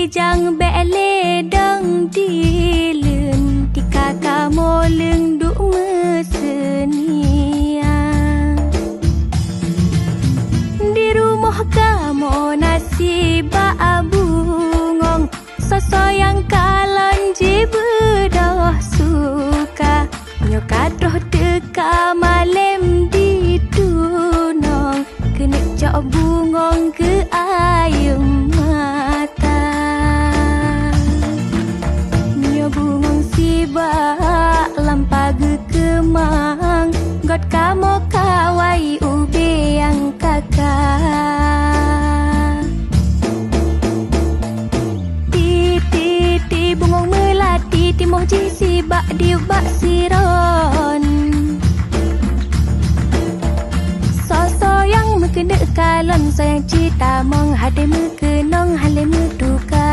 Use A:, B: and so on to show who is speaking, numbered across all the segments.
A: jang bele dang dilun di kakak moleng duk mesenia di rumah kamu nasi abungong sosoyang kalon jibedah suka nyokadoh teka malem di tunong kena cok bungong ke ayam mata nyo bungong sibak lampagu kemang got kamu kawai ube yang kakak ti bungong melati timoh jisi bak diubak siron sosoyang mekena kalon sayang cita mong hade mekenong hale meduka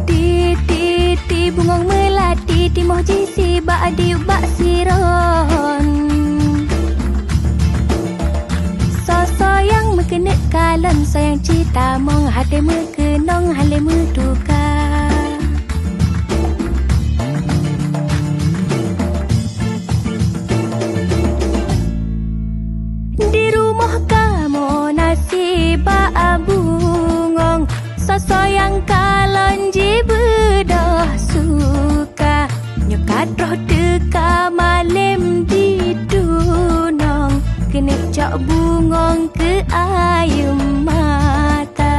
A: ti bungong melati timoh jisi bak diubak siron sosoyang mekena kalon sayang cita mong hade mekenong hale meduka di rumah kamu nasi abungong sosoyang kalon jibedah suka nyokadoh teka malem di dunong kena cok bungong ke ayam mata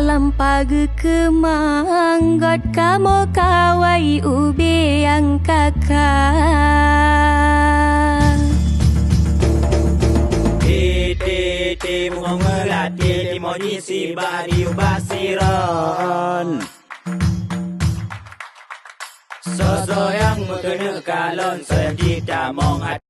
A: lampagu kemang got kamu kawai ube yang kakak
B: ti bungong melati timoh jisi bak diubak siron sosoyang mekena kalon sayang cita mong